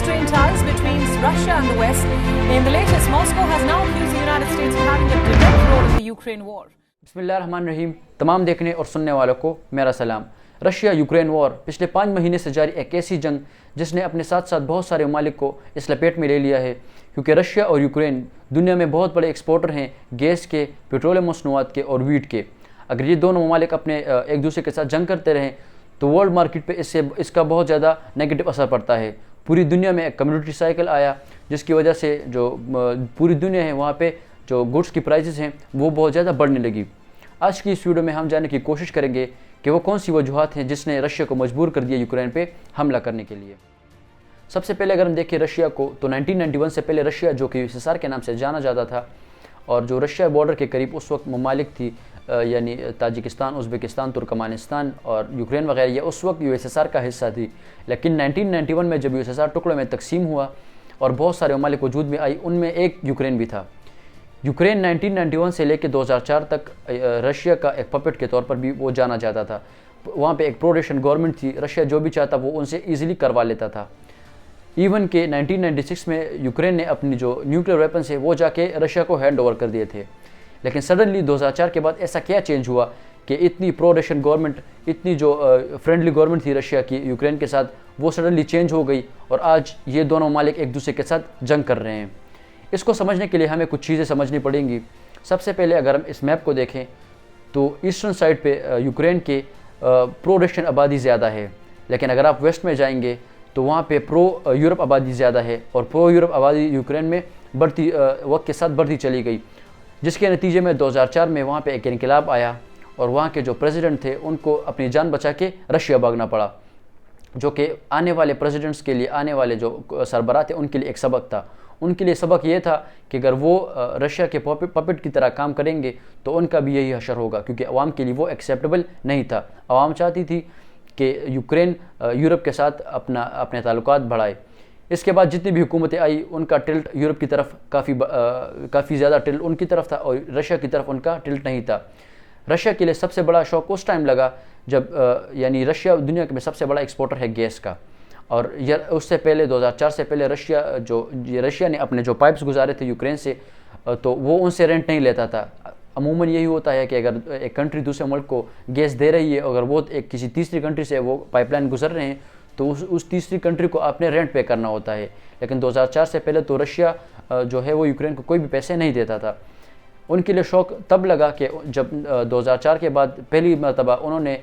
strained ties between Russia and the West. In the latest, Moscow has now accused the United States of having a direct role in the Ukraine war. बिस्मिल्लाहिर्रहमानिर्रहीम। तमाम देखने और सुनने वालों को मेरा सलाम। रशिया यूक्रेन वॉर पिछले 5 महीने से जारी एक ऐसी जंग जिसने अपने साथ साथ बहुत सारे ममालिक को इस लपेट में ले लिया है, क्योंकि रशिया और यूक्रेन दुनिया में बहुत बड़े एक्सपोर्टर हैं गैस के, पेट्रोलियम मसनूआत के और वीट के। अगर ये दोनों ममालिक अपने एक दूसरे के साथ जंग करते रहें तो वर्ल्ड मार्केट पे इसका बहुत ज़्यादा नेगेटिव असर पड़ता है। पूरी दुनिया में एक कम्युनिटी साइकिल आया जिसकी वजह से जो पूरी दुनिया है वहाँ पे जो गुड्स की प्राइसेस हैं वो बहुत ज़्यादा बढ़ने लगी। आज की इस वीडियो में हम जानने की कोशिश करेंगे कि वो कौन सी वजूहात हैं जिसने रशिया को मजबूर कर दिया यूक्रेन पे हमला करने के लिए। सबसे पहले अगर हम देखें रशिया को, तो 1991 से पहले रशिया जो कि यूएसएसआर के नाम से जाना जाता था और जो रशिया बॉर्डर के करीब उस वक्त ममालिक थी, यानी ताजिकिस्तान, उज़्बेकिस्तान, तुर्कमानिस्तान और यूक्रेन वगैरह, ये उस वक्त यूएसएसआर का हिस्सा थी। लेकिन 1991 में जब यूएसएसआर टुकड़ों में तकसीम हुआ और बहुत सारे ममालिक वजूद में आई, उनमें एक यूक्रेन भी था। यूक्रेन 1991 से लेकर 2004 तक रशिया का एक पपेट के तौर पर भी वो जाना जाता था। वहाँ पे एक प्रो रशियन गवर्नमेंट थी, रशिया जो भी चाहता वो उनसे ईज़िली करवा लेता था। इवन के 1996 में यूक्रेन ने अपनी जो न्यूक्लियर वेपन्स है वो जाके रशिया को हैंड ओवर कर दिए थे। लेकिन सडनली 2004 के बाद ऐसा क्या चेंज हुआ कि इतनी प्रो रशियन गवर्नमेंट, इतनी जो फ्रेंडली गवर्नमेंट थी रशिया की यूक्रेन के साथ, वो सडनली चेंज हो गई और आज ये दोनों ममालिक एक दूसरे के साथ जंग कर रहे हैं। इसको समझने के लिए हमें कुछ चीज़ें समझनी पड़ेंगी। सबसे पहले अगर हम इस मैप को देखें तो ईस्टर्न साइड पे यूक्रेन के प्रो रशियन आबादी ज़्यादा है, लेकिन अगर आप वेस्ट में जाएंगे तो वहाँ पे प्रो यूरोप आबादी ज़्यादा है और प्रो यूरोप आबादी यूक्रेन में बढ़ती वक्त के साथ बढ़ती चली गई, जिसके नतीजे में 2004 में वहाँ पे एक इनकलाब आया और वहाँ के जो प्रेसिडेंट थे उनको अपनी जान बचा के रशिया भागना पड़ा, जो कि आने वाले प्रेसिडेंट्स के लिए, आने वाले जो सरबराह थे उनके लिए एक सबक था। उनके लिए सबक ये था कि अगर वो रशिया के पपेट की तरह काम करेंगे तो उनका भी यही हशर होगा, क्योंकि अवाम के लिए वो एक्सेप्टेबल नहीं था। अवाम चाहती थी कि यूक्रेन यूरोप के साथ अपने ताल्लुकात बढ़ाए। इसके बाद जितनी भी हुकूमतें आई उनका टिल्ट यूरोप की तरफ काफ़ी ज़्यादा टिल्ट उनकी तरफ था और रशिया की तरफ उनका टिल्ट नहीं था। रशिया के लिए सबसे बड़ा शौक उस टाइम लगा जब यानी रशिया दुनिया में सबसे बड़ा एक्सपोर्टर है गैस का, और उससे पहले 2004 से पहले रशिया ने अपने जो पाइप्स गुजारे थे यूक्रेन से, तो वो उनसे रेंट नहीं लेता था। अमूमन यही होता है कि अगर एक कंट्री दूसरे मुल्क को गैस दे रही है, अगर वो एक किसी तीसरी कंट्री से वो पाइपलाइन गुजर रहे हैं तो उस तीसरी कंट्री को आपने रेंट पे करना होता है। लेकिन 2004 से पहले तो रशिया जो है वो यूक्रेन को कोई भी पैसे नहीं देता था। उनके लिए शौक तब लगा कि जब 2004 के बाद पहली मरतबा उन्होंने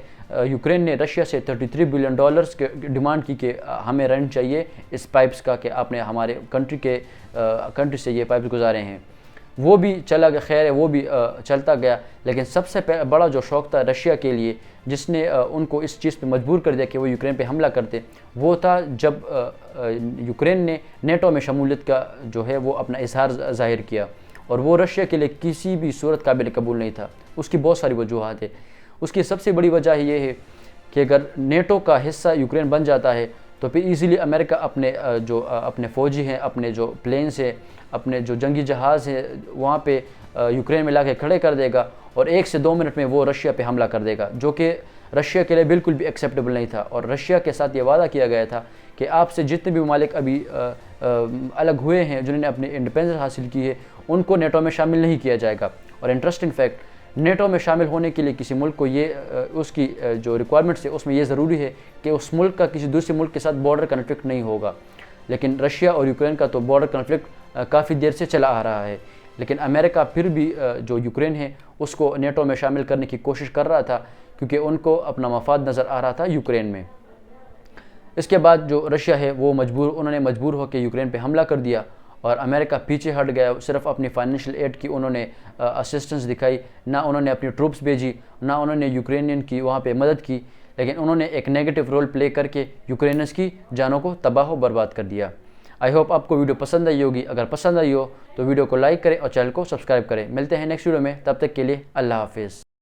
यूक्रेन ने रशिया से $33 बिलियन के डिमांड की कि हमें रेंट चाहिए इस पाइप्स का, कि आपने हमारे कंट्री से ये पाइप्स गुजारे हैं। वो भी चला गया, खैर है वो भी चलता गया। लेकिन सबसे बड़ा जो शौक़ था रशिया के लिए, जिसने उनको इस चीज़ पे मजबूर कर दिया कि वो यूक्रेन पे हमला करते, वो था जब यूक्रेन ने नेटो में शमूलियत का जो है वो अपना इजहार ज़ाहिर किया, और वो रशिया के लिए किसी भी सूरत काबिल कबूल नहीं था। उसकी बहुत सारी वजूहात है। उसकी सबसे बड़ी वजह ये है कि अगर नेटो का हिस्सा यूक्रेन बन जाता है तो फिर इजीली अमेरिका अपने फ़ौजी हैं, अपने जो प्लेन्स हैं, अपने जो जंगी जहाज़ हैं वहाँ पे यूक्रेन में ला के खड़े कर देगा और 1 से 2 मिनट में वो रशिया पे हमला कर देगा, जो कि रशिया के लिए बिल्कुल भी एक्सेप्टेबल नहीं था। और रशिया के साथ ये वादा किया गया था कि आपसे जितने भी ममालिक अभी अलग हुए हैं, जिन्होंने अपनी इंडिपेंडेंस हासिल की है, उनको नेटो में शामिल नहीं किया जाएगा। और इंटरेस्टिंग फैक्ट, नेटो में शामिल होने के लिए किसी मुल्क को ये उसकी जो रिक्वायरमेंट्स है उसमें ये ज़रूरी है कि उस मुल्क का किसी दूसरे मुल्क के साथ बॉर्डर कन्फ्लिक्ट नहीं होगा। लेकिन रशिया और यूक्रेन का तो बॉर्डर कन्फ्लिक्ट काफ़ी देर से चला आ रहा है, लेकिन अमेरिका फिर भी जो यूक्रेन है उसको नेटो में शामिल करने की कोशिश कर रहा था, क्योंकि उनको अपना मफाद नज़र आ रहा था यूक्रेन में। इसके बाद जो रशिया है वो उन्होंने मजबूर होकर यूक्रेन पे हमला कर दिया और अमेरिका पीछे हट गया। सिर्फ अपनी फाइनेंशियल एड की उन्होंने असिस्टेंस दिखाई, ना उन्होंने अपनी ट्रूप्स भेजी, ना उन्होंने यूक्रेनियन की वहाँ पे मदद की, लेकिन उन्होंने एक नेगेटिव रोल प्ले करके यूक्रेनियंस की जानों को तबाह व बर्बाद कर दिया। आई होप आपको वीडियो पसंद आई होगी। अगर पसंद आई हो तो वीडियो को लाइक करें और चैनल को सब्सक्राइब करें। मिलते हैं नेक्स्ट वीडियो में, तब तक के लिए अल्लाह हाफिज़।